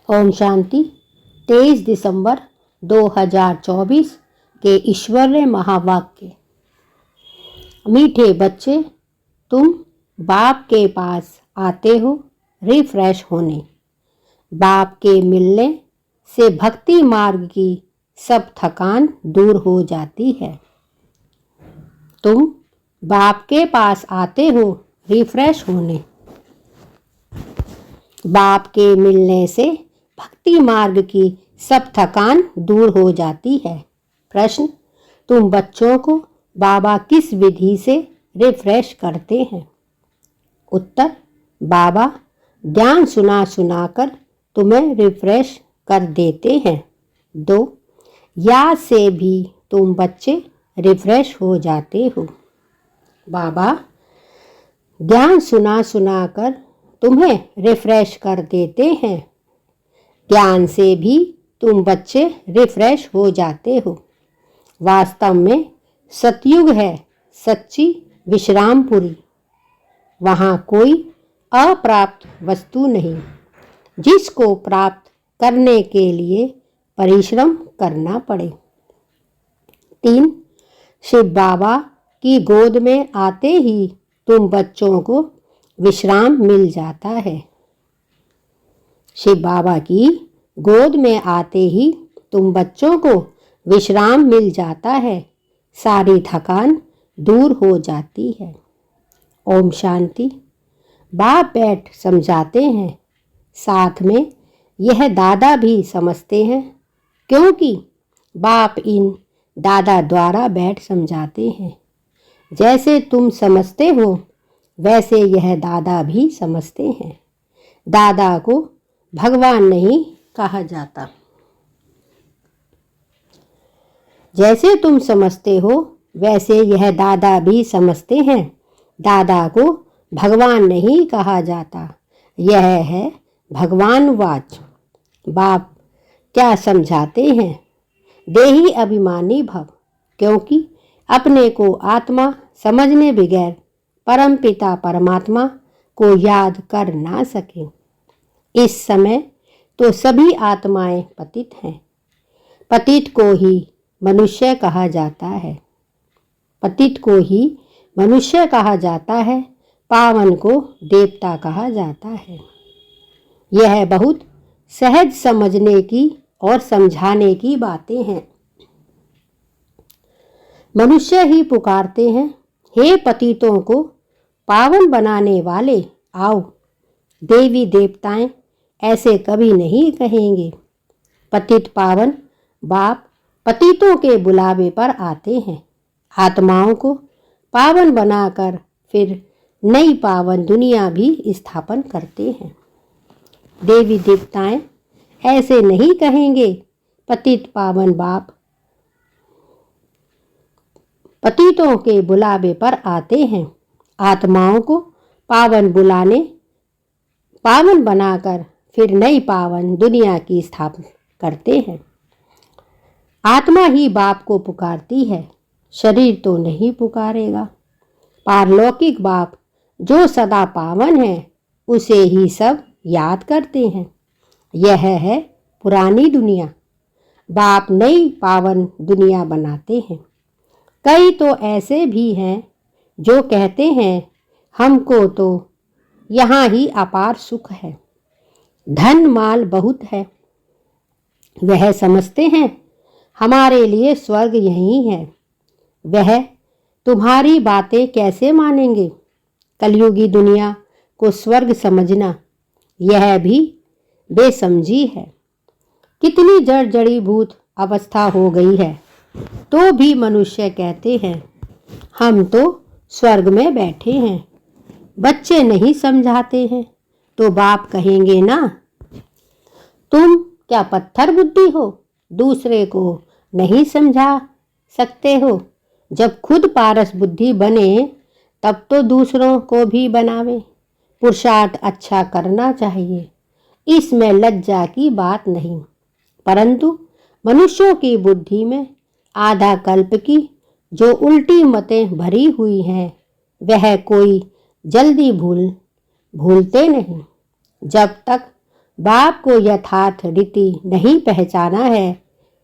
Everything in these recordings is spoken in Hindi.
ओम शांति। 23 दिसंबर 2024 के ईश्वरीय महावाक्य। मीठे बच्चे, तुम बाप के पास आते हो रिफ्रेश होने। बाप के मिलने से भक्ति मार्ग की सब थकान दूर हो जाती है। तुम बाप के पास आते हो रिफ्रेश होने। बाप के मिलने से भक्ति मार्ग की सब थकान दूर हो जाती है। प्रश्न, तुम बच्चों को बाबा किस विधि से रिफ्रेश करते हैं? उत्तर, बाबा ज्ञान सुना सुनाकर तुम्हें रिफ्रेश कर देते हैं। 2. याद से भी तुम बच्चे रिफ्रेश हो जाते हो। बाबा ज्ञान सुना सुनाकर तुम्हें रिफ्रेश कर देते हैं। ज्ञान से भी तुम बच्चे रिफ्रेश हो जाते हो। वास्तव में सतयुग है सच्ची विश्रामपुरी। वहाँ कोई अप्राप्त वस्तु नहीं जिसको प्राप्त करने के लिए परिश्रम करना पड़े। 3. शिव बाबा की गोद में आते ही तुम बच्चों को विश्राम मिल जाता है। शिव बाबा की गोद में आते ही तुम बच्चों को विश्राम मिल जाता है। सारी थकान दूर हो जाती है। ओम शांति। बाप बैठ समझाते हैं। साथ में यह दादा भी समझते हैं, क्योंकि बाप इन दादा द्वारा बैठ समझाते हैं। जैसे तुम समझते हो वैसे यह दादा भी समझते हैं। दादा को भगवान नहीं कहा जाता। जैसे तुम समझते हो वैसे यह दादा भी समझते हैं। दादा को भगवान नहीं कहा जाता। यह है भगवान वाच। बाप क्या समझाते हैं? देही अभिमानी भव, क्योंकि अपने को आत्मा समझने बगैर परमपिता परमात्मा को याद कर ना सके। इस समय तो सभी आत्माएं पतित हैं। पतित को ही मनुष्य कहा जाता है। पतित को ही मनुष्य कहा जाता है। पावन को देवता कहा जाता है। यह बहुत सहज समझने की और समझाने की बातें हैं। मनुष्य ही पुकारते हैं, हे पतितों को पावन बनाने वाले आओ। देवी देवताएं ऐसे कभी नहीं कहेंगे। पतित पावन बाप पतितों के बुलावे पर आते हैं। आत्माओं को पावन बनाकर फिर नई पावन दुनिया भी स्थापन करते हैं। देवी देवताएं ऐसे नहीं कहेंगे। पतित पावन बाप पतितों के बुलावे पर आते हैं। आत्माओं को पावन बनाकर फिर नई पावन दुनिया की स्थापना करते हैं। आत्मा ही बाप को पुकारती है, शरीर तो नहीं पुकारेगा। पारलौकिक बाप जो सदा पावन है उसे ही सब याद करते हैं। यह है पुरानी दुनिया। बाप नई पावन दुनिया बनाते हैं। कई तो ऐसे भी हैं जो कहते हैं हमको तो यहाँ ही अपार सुख है, धन माल बहुत है। वह समझते हैं हमारे लिए स्वर्ग यही है। वह तुम्हारी बातें कैसे मानेंगे? कलयुगी दुनिया को स्वर्ग समझना यह भी बेसमझी है। कितनी जड़ जड़ीभूत अवस्था हो गई है, तो भी मनुष्य कहते हैं हम तो स्वर्ग में बैठे हैं। बच्चे नहीं समझाते हैं तो बाप कहेंगे ना, तुम क्या पत्थर बुद्धि हो, दूसरे को नहीं समझा सकते हो। जब खुद पारस बुद्धि बने तब तो दूसरों को भी बनावे। पुरुषार्थ अच्छा करना चाहिए, इसमें लज्जा की बात नहीं। परंतु मनुष्यों की बुद्धि में आधा कल्प की जो उल्टी मतें भरी हुई हैं वह कोई जल्दी भूलते नहीं। जब तक बाप को यथार्थ रीति नहीं पहचाना है,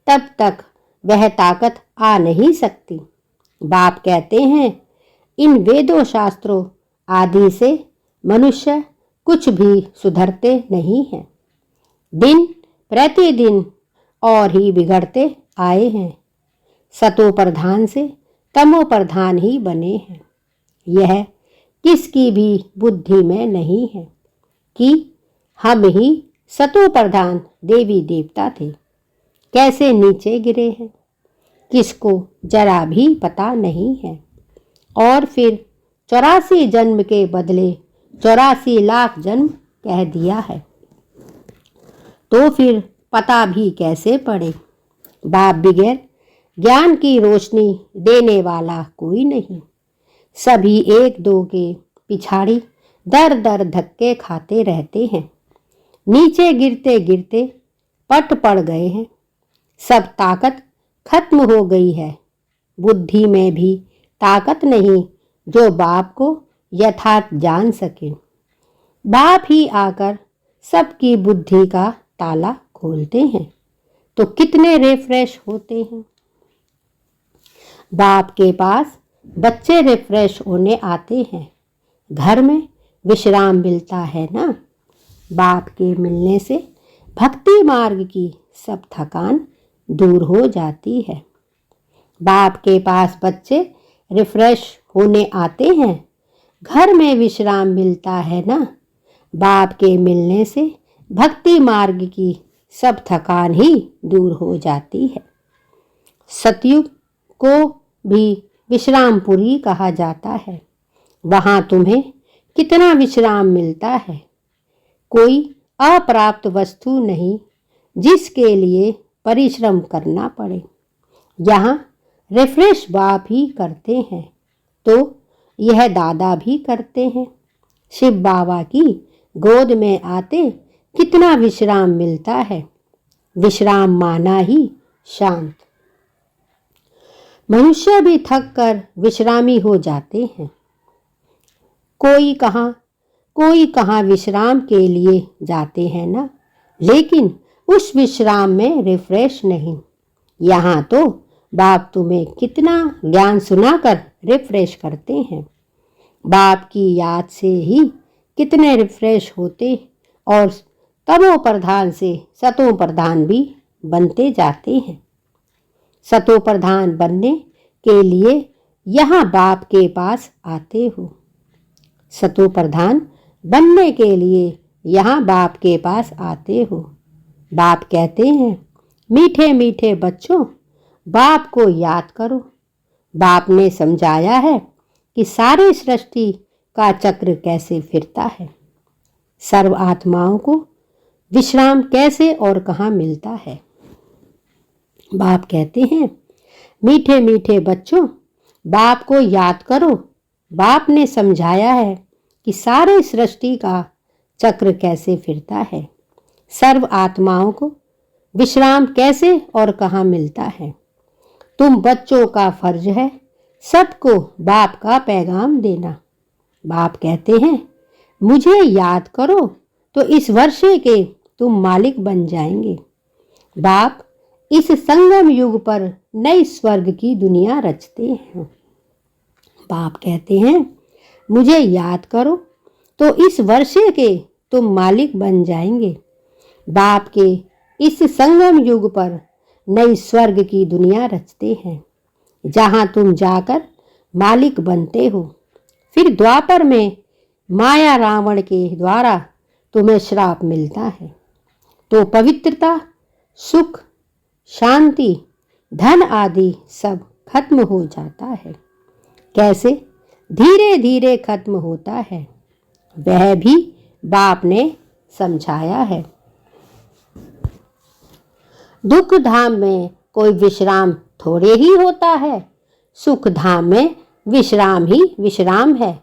तब तक वह ताकत आ नहीं सकती। बाप कहते हैं, इन वेदों शास्त्रों आदि से मनुष्य कुछ भी सुधरते नहीं हैं। दिन प्रतिदिन और ही बिगड़ते आए हैं। सतो प्रधान से तमो प्रधान ही बने हैं। यह किसकी भी बुद्धि में नहीं है कि हम ही सतो प्रधान देवी देवता थे। कैसे नीचे गिरे हैं, किसको जरा भी पता नहीं है। और फिर 84 जन्म के बदले 84 लाख जन्म कह दिया है, तो फिर पता भी कैसे पड़े। बाप बगैर ज्ञान की रोशनी देने वाला कोई नहीं। सभी एक दो के पिछाड़ी दर दर धक्के खाते रहते हैं। नीचे गिरते गिरते पट पड़ गए हैं। सब ताकत खत्म हो गई है। बुद्धि में भी ताकत नहीं जो बाप को यथार्थ जान सके। बाप ही आकर सबकी बुद्धि का ताला खोलते हैं, तो कितने रिफ्रेश होते हैं। बाप के पास बच्चे रिफ्रेश होने आते हैं। घर में विश्राम मिलता है ना। बाप के मिलने से भक्ति मार्ग की सब थकान दूर हो जाती है। बाप के पास बच्चे रिफ्रेश होने आते हैं। घर में विश्राम मिलता है ना। बाप के मिलने से भक्ति मार्ग की सब थकान ही दूर हो जाती है। सतयुग को भी विश्रामपुरी कहा जाता है। वहाँ तुम्हें कितना विश्राम मिलता है। कोई अप्राप्त वस्तु नहीं जिसके लिए परिश्रम करना पड़े। यहाँ रिफ्रेश बाप ही करते हैं, तो यह दादा भी करते हैं। शिव बाबा की गोद में आते कितना विश्राम मिलता है। विश्राम माना ही शांत। मनुष्य भी थक कर विश्रामी हो जाते हैं। कोई कहाँ विश्राम के लिए जाते हैं ना, लेकिन उस विश्राम में रिफ्रेश नहीं। यहाँ तो बाप तुम्हें कितना ज्ञान सुनाकर रिफ्रेश करते हैं। बाप की याद से ही कितने रिफ्रेश होते और तमो प्रधान से सतो प्रधान भी बनते जाते हैं। सतो प्रधान बनने के लिए यहाँ बाप के पास आते हो। सतो प्रधान बनने के लिए यहाँ बाप के पास आते हो। बाप कहते हैं, मीठे मीठे बच्चों, बाप को याद करो। बाप ने समझाया है कि सारे सृष्टि का चक्र कैसे फिरता है। सर्व आत्माओं को विश्राम कैसे और कहाँ मिलता है। बाप कहते हैं, मीठे मीठे बच्चों, बाप को याद करो। बाप ने समझाया है कि सारे सृष्टि का चक्र कैसे फिरता है। सर्व आत्माओं को विश्राम कैसे और कहाँ मिलता है। तुम बच्चों का फर्ज है सबको बाप का पैगाम देना। बाप कहते हैं, मुझे याद करो तो इस वर्षे के तुम मालिक बन जाएंगे। बाप इस संगम युग पर नई स्वर्ग की दुनिया रचते हैं। बाप कहते हैं, मुझे याद करो तो इस वर्षे के तुम मालिक बन जाएंगे। बाप के इस संगम युग पर नई स्वर्ग की दुनिया रचते हैं, जहां तुम जाकर मालिक बनते हो। फिर द्वापर में माया रावण के द्वारा तुम्हें श्राप मिलता है, तो पवित्रता, सुख, शांति, धन आदि सब खत्म हो जाता है। कैसे धीरे धीरे खत्म होता है, वह भी बाप ने समझाया है। दुख धाम में कोई विश्राम थोड़े ही होता है। सुख धाम में विश्राम ही विश्राम है।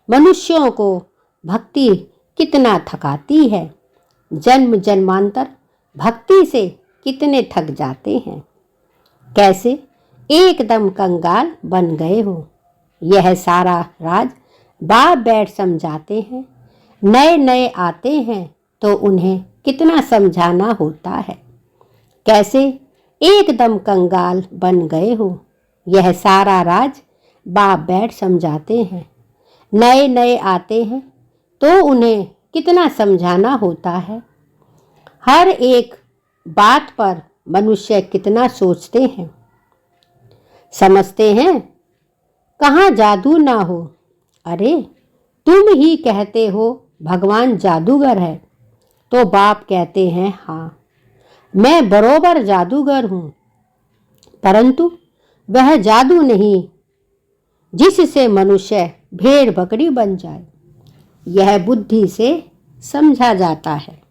मनुष्यों को भक्ति कितना थकाती है। जन्म जन्मांतर भक्ति से कितने थक जाते हैं। कैसे एकदम कंगाल बन गए हो। यह सारा राज बाप बैठ समझाते हैं। नए नए आते हैं तो उन्हें कितना समझाना होता है। कैसे एकदम कंगाल बन गए हो, यह सारा राज बाप बैठ समझाते हैं। नए नए आते हैं तो उन्हें कितना समझाना होता है। हर एक बात पर मनुष्य कितना सोचते हैं। समझते हैं कहाँ जादू ना हो। अरे तुम ही कहते हो भगवान जादूगर है, तो बाप कहते हैं हाँ मैं बरोबर जादूगर हूँ, परंतु वह जादू नहीं जिससे मनुष्य भेड़ बकरी बन जाए। यह बुद्धि से समझा जाता है।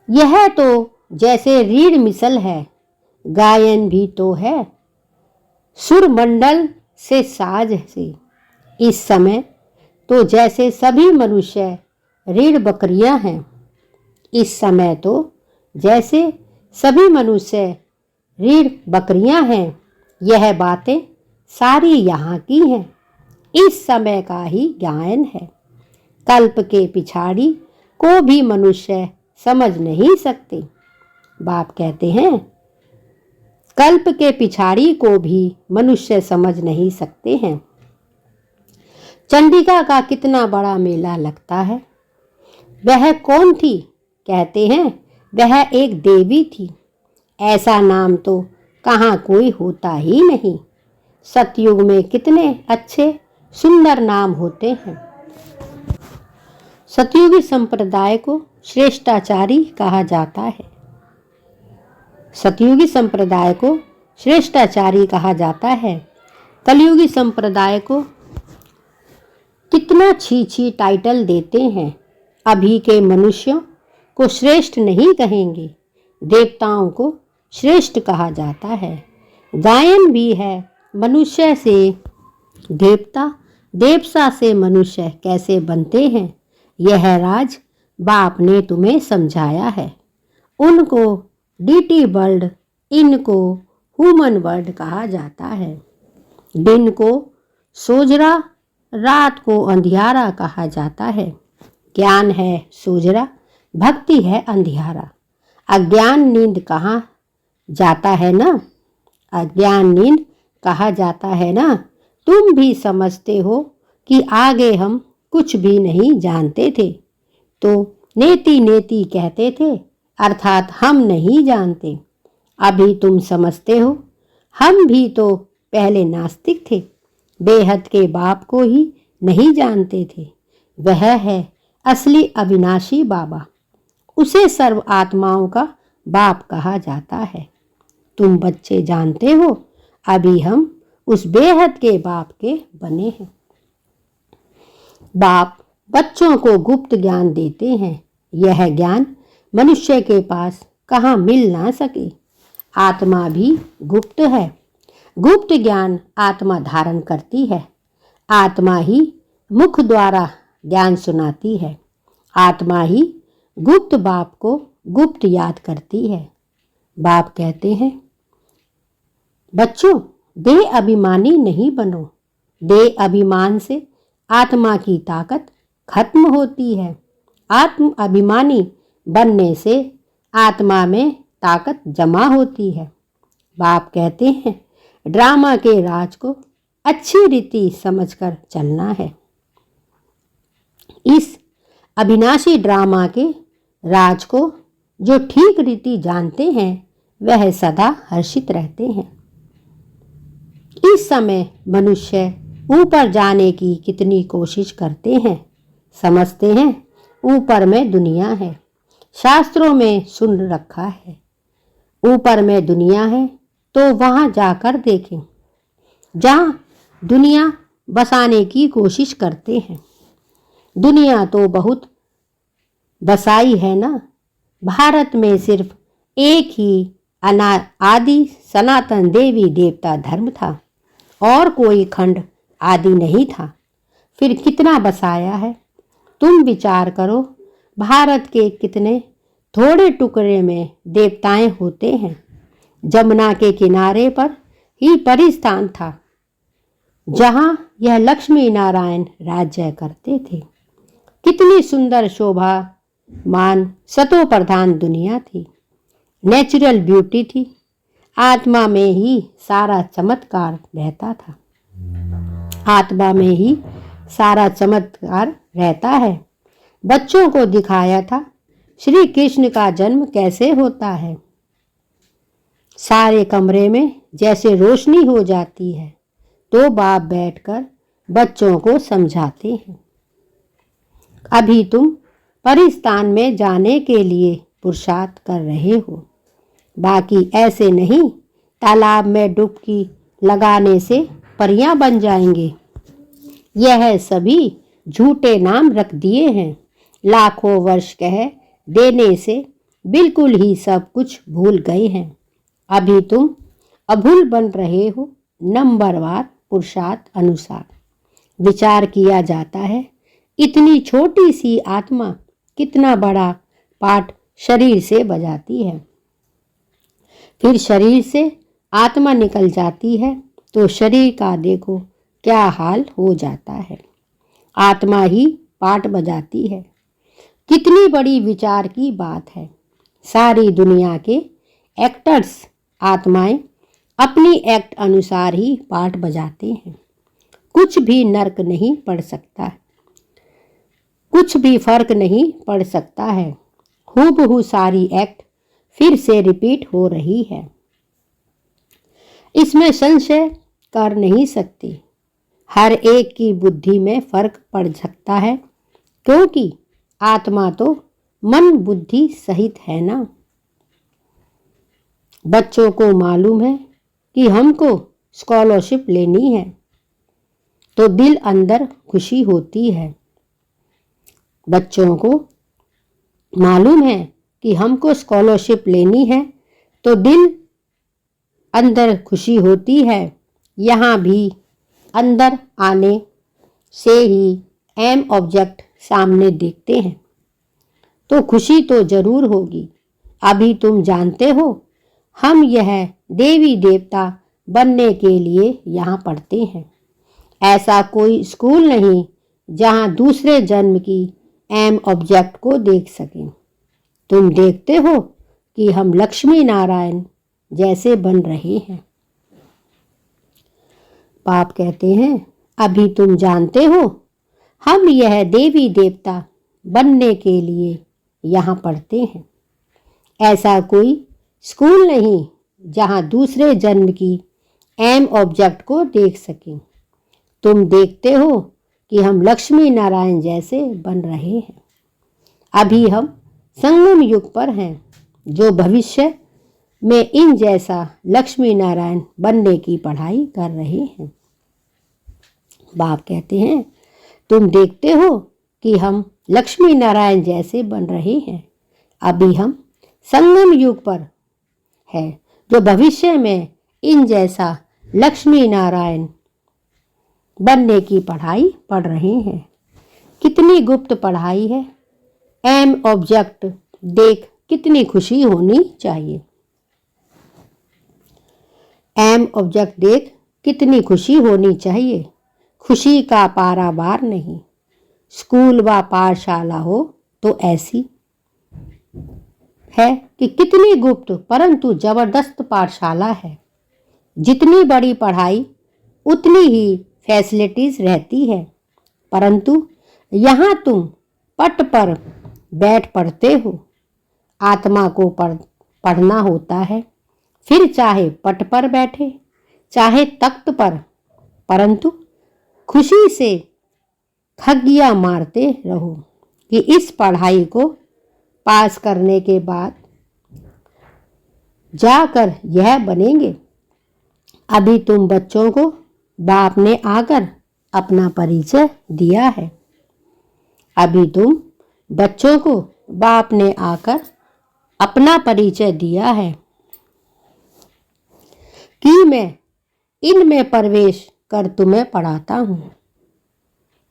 यह तो जैसे रीढ़ मिसल है, गायन भी तो है सुरमंडल से साज से। इस समय तो जैसे सभी मनुष्य रीढ़ बकरियां हैं। इस समय तो जैसे सभी मनुष्य रीढ़ बकरियां हैं। यह बातें सारी यहाँ की हैं, इस समय का ही गायन है। कल्प के पिछाड़ी को भी मनुष्य समझ नहीं सकते। बाप कहते हैं कल्प के पिछाड़ी को भी मनुष्य समझ नहीं सकते हैं। चंडिका का कितना बड़ा मेला लगता है। वह कौन थी? कहते हैं वह एक देवी थी। ऐसा नाम तो कहाँ कोई होता ही नहीं। सतयुग में कितने अच्छे सुंदर नाम होते हैं। सतयुगी संप्रदाय को श्रेष्ठाचारी कहा जाता है। सतयुगी संप्रदाय को श्रेष्ठाचारी कहा जाता है। कलयुगी संप्रदाय को कितना छी टाइटल देते हैं। अभी के मनुष्यों को श्रेष्ठ नहीं कहेंगे, देवताओं को श्रेष्ठ कहा जाता है। गायन भी है मनुष्य से देवता, देवता से मनुष्य कैसे बनते हैं, यह राज बाप ने तुम्हें समझाया है। उनको डीटी वर्ल्ड, इनको ह्यूमन वर्ल्ड कहा जाता है। दिन को सोजरा, रात को अंधियारा कहा जाता है। ज्ञान है सोजरा, भक्ति है अंधियारा। अज्ञान नींद कहाँ जाता है ना, अज्ञान नींद कहा जाता है ना। तुम भी समझते हो कि आगे हम कुछ भी नहीं जानते थे, तो नेति नेति कहते थे, अर्थात हम नहीं जानते। अभी तुम समझते हो, हम भी तो पहले नास्तिक थे, बेहद के बाप को ही नहीं जानते थे। वह है असली अविनाशी बाबा, उसे सर्व आत्माओं का बाप कहा जाता है। तुम बच्चे जानते हो, अभी हम उस बेहद के बाप के बने हैं। बाप बच्चों को गुप्त ज्ञान देते हैं। यह ज्ञान मनुष्य के पास कहाँ मिल ना सके। आत्मा भी गुप्त है। गुप्त ज्ञान आत्मा धारण करती है। आत्मा ही मुख द्वारा ज्ञान सुनाती है। आत्मा ही गुप्त बाप को गुप्त याद करती है। बाप कहते हैं बच्चों, देह अभिमानी नहीं बनो। देह अभिमान से आत्मा की ताकत खत्म होती है। आत्म अभिमानी बनने से आत्मा में ताकत जमा होती है। बाप कहते हैं ड्रामा के राज को अच्छी रीति समझकर चलना है। इस अविनाशी ड्रामा के राज को जो ठीक रीति जानते हैं वह सदा हर्षित रहते हैं। इस समय मनुष्य ऊपर जाने की कितनी कोशिश करते हैं। समझते हैं ऊपर में दुनिया है। शास्त्रों में सुन रखा है ऊपर में दुनिया है, तो वहाँ जाकर देखें जहाँ दुनिया बसाने की कोशिश करते हैं। दुनिया तो बहुत बसाई है ना। भारत में सिर्फ एक ही आदि सनातन देवी देवता धर्म था और कोई खंड आदि नहीं था। फिर कितना बसाया है। तुम विचार करो, भारत के कितने थोड़े टुकड़े में देवताएं होते हैं। जमुना के किनारे पर ही परिस्थान था जहाँ यह लक्ष्मी नारायण राज्य करते थे। कितनी सुंदर शोभा मान सतो प्रधान दुनिया थी, नेचुरल ब्यूटी थी। आत्मा में ही सारा चमत्कार रहता था। आत्मा में ही सारा चमत्कार रहता है। बच्चों को दिखाया था श्री कृष्ण का जन्म कैसे होता है। सारे कमरे में जैसे रोशनी हो जाती है तो बाप बैठकर बच्चों को समझाते हैं। अभी तुम परिस्तान में जाने के लिए पुरुषार्थ कर रहे हो, बाकी ऐसे नहीं तालाब में डुबकी लगाने से परियां बन जाएंगे। यह सभी झूठे नाम रख दिए हैं। लाखों वर्ष कह देने से बिल्कुल ही सब कुछ भूल गए हैं। अभी तुम अभूल बन रहे हो। नंबरवार पुरुषार्थ अनुसार विचार किया जाता है। इतनी छोटी सी आत्मा कितना बड़ा पाठ शरीर से बजाती है। फिर शरीर से आत्मा निकल जाती है तो शरीर का देखो क्या हाल हो जाता है। आत्मा ही पाठ बजाती है। कितनी बड़ी विचार की बात है। सारी दुनिया के एक्टर्स आत्माएं अपनी एक्ट अनुसार ही पाठ बजाते हैं। कुछ भी नर्क नहीं पड़ सकता, कुछ भी फर्क नहीं पड़ सकता है। हूबहू सारी एक्ट फिर से रिपीट हो रही है। इसमें संशय कर नहीं सकते। हर एक की बुद्धि में फर्क पड़ सकता है, क्योंकि आत्मा तो मन बुद्धि सहित है ना। बच्चों को मालूम है कि हमको स्कॉलरशिप लेनी है तो दिल अंदर खुशी होती है। बच्चों को मालूम है कि हमको स्कॉलरशिप लेनी है तो दिल अंदर खुशी होती है। यहाँ भी अंदर आने से ही एम ऑब्जेक्ट सामने देखते हैं तो खुशी तो जरूर होगी। अभी तुम जानते हो हम यह देवी देवता बनने के लिए यहाँ पढ़ते हैं। ऐसा कोई स्कूल नहीं जहाँ दूसरे जन्म की एम ऑब्जेक्ट को देख सकें। तुम देखते हो कि हम लक्ष्मी नारायण जैसे बन रहे हैं। बाप कहते हैं अभी तुम जानते हो हम यह देवी देवता बनने के लिए यहाँ पढ़ते हैं। ऐसा कोई स्कूल नहीं जहाँ दूसरे जन्म की एम ऑब्जेक्ट को देख सकें। तुम देखते हो कि हम लक्ष्मी नारायण जैसे बन रहे हैं। अभी हम संगम युग पर हैं जो भविष्य में इन जैसा लक्ष्मी नारायण बनने की पढ़ाई कर रहे हैं। बाप कहते हैं तुम देखते हो कि हम लक्ष्मी नारायण जैसे बन रहे हैं। अभी हम संगम युग पर है जो भविष्य में इन जैसा लक्ष्मी नारायण बनने की पढ़ाई पढ़ रहे हैं। कितनी गुप्त पढ़ाई है। एम ऑब्जेक्ट देख कितनी खुशी होनी चाहिए। एम ऑब्जेक्ट देख कितनी खुशी होनी चाहिए। खुशी का पारावार नहीं। स्कूल व पाठशाला हो तो ऐसी है कि कितनी गुप्त परंतु जबरदस्त पाठशाला है। जितनी बड़ी पढ़ाई उतनी ही फैसिलिटीज रहती है, परंतु यहाँ तुम पट पर बैठ पढ़ते हो। आत्मा को पढ़ना होता है, फिर चाहे पट पर बैठे चाहे तख्त पर, परंतु खुशी से ठगियाँ मारते रहो कि इस पढ़ाई को पास करने के बाद जाकर यह बनेंगे। अभी तुम बच्चों को बाप ने आकर अपना परिचय दिया है। अभी तुम बच्चों को बाप ने आकर अपना परिचय दिया है कि मैं इनमें प्रवेश कर तुम्हें पढ़ाता हूँ।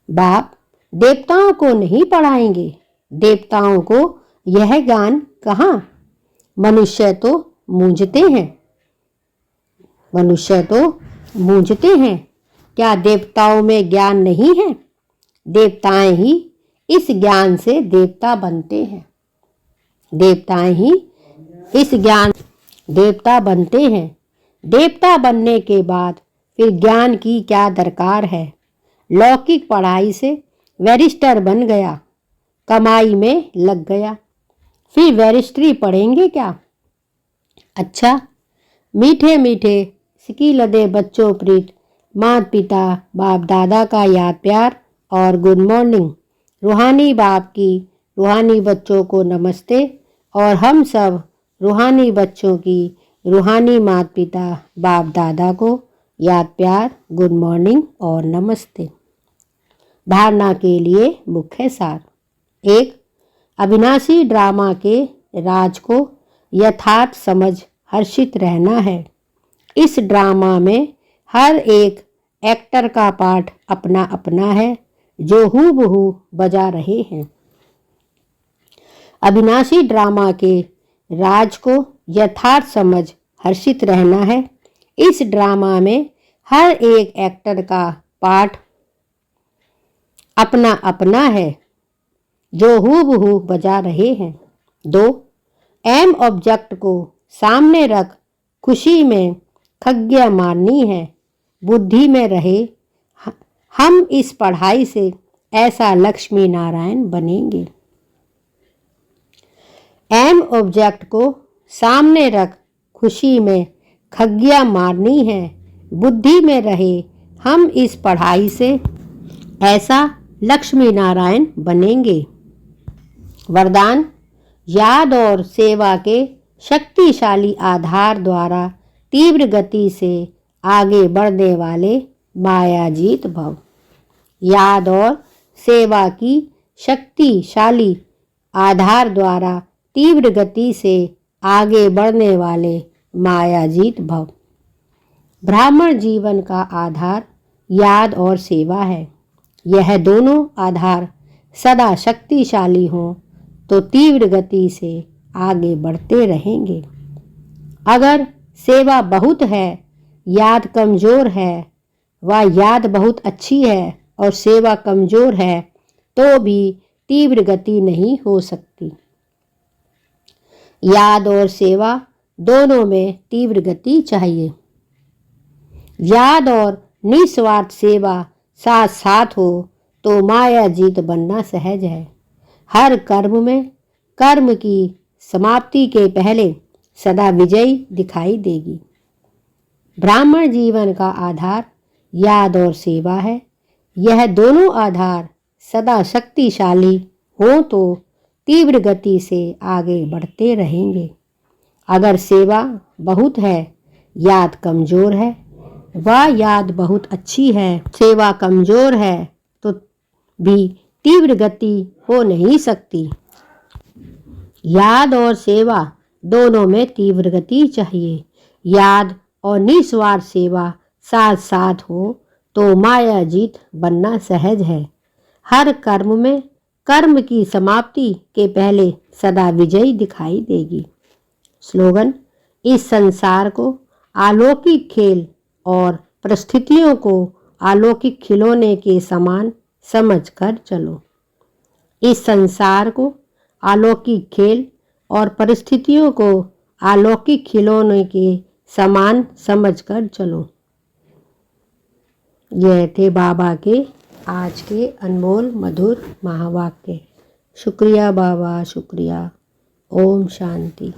बाप देवताओं को नहीं पढ़ाएंगे। देवताओं को यह ज्ञान कहाँ। मनुष्य तो मूंझते हैं। मनुष्य तो मूंझते हैं। क्या देवताओं में ज्ञान नहीं है? देवताएं ही इस ज्ञान से देवता बनते हैं। देवताएं ही इस ज्ञान देवता बनते हैं। देवता बनने के बाद फिर ज्ञान की क्या दरकार है। लौकिक पढ़ाई से बैरिस्टर बन गया, कमाई में लग गया, फिर बैरिस्ट्री पढ़ेंगे क्या। अच्छा, मीठे मीठे सिकी लदे बच्चों प्रीत, माता पिता बाप दादा का याद प्यार और गुड मॉर्निंग। रूहानी बाप की रूहानी बच्चों को नमस्ते, और हम सब रूहानी बच्चों की रूहानी माता पिता बाप दादा को याद प्यार, गुड मॉर्निंग और नमस्ते। धारणा के लिए मुख्य सार। 1. अविनाशी ड्रामा के राज को यथार्थ समझ हर्षित रहना है। इस ड्रामा में हर एक एक्टर का पार्ट अपना अपना है जो हूबहू बजा रहे हैं। अविनाशी ड्रामा के राज को यथार्थ समझ हर्षित रहना है। इस ड्रामा में हर एक एक्टर का पार्ट अपना अपना है जो हूबहू बजा रहे हैं। 2. एम ऑब्जेक्ट को सामने रख खुशी में खग्गियाँ मारनी है। बुद्धि में रहे हम इस पढ़ाई से ऐसा लक्ष्मी नारायण बनेंगे। एम ऑब्जेक्ट को सामने रख खुशी में खग्गियाँ मारनी है। बुद्धि में रहे हम इस पढ़ाई से ऐसा लक्ष्मी नारायण बनेंगे। वरदान। याद और सेवा के शक्तिशाली आधार द्वारा तीव्र गति से आगे बढ़ने वाले मायाजीत भव। याद और सेवा की शक्तिशाली आधार द्वारा तीव्र गति से आगे बढ़ने वाले मायाजीत भव। ब्राह्मण जीवन का आधार याद और सेवा है। यह दोनों आधार सदा शक्तिशाली हों तो तीव्र गति से आगे बढ़ते रहेंगे। अगर सेवा बहुत है, याद कमज़ोर है, व याद बहुत अच्छी है और सेवा कमज़ोर है, तो भी तीव्र गति नहीं हो सकती। याद और सेवा दोनों में तीव्र गति चाहिए। याद और निस्वार्थ सेवा साथ साथ हो तो माया जीत बनना सहज है। हर कर्म में कर्म की समाप्ति के पहले सदा विजयी दिखाई देगी। ब्राह्मण जीवन का आधार याद और सेवा है। यह दोनों आधार सदा शक्तिशाली हो तो तीव्र गति से आगे बढ़ते रहेंगे। अगर सेवा बहुत है, याद कमज़ोर है, व याद बहुत अच्छी है, सेवा कमज़ोर है, तो भी तीव्र गति हो नहीं सकती। याद और सेवा दोनों में तीव्र गति चाहिए। याद और निस्वार्थ सेवा साथ साथ हो तो माया जीत बनना सहज है। हर कर्म में कर्म की समाप्ति के पहले सदा विजयी दिखाई देगी। स्लोगन। इस संसार को अलौकिक खेल और परिस्थितियों को अलौकिक खिलौने के समान समझकर चलो। इस संसार को अलौकिक खेल और परिस्थितियों को अलौकिक खिलौने के समान समझकर चलो। यह थे बाबा के आज के अनमोल मधुर महावाक्य। शुक्रिया बाबा, शुक्रिया। ओम शांति।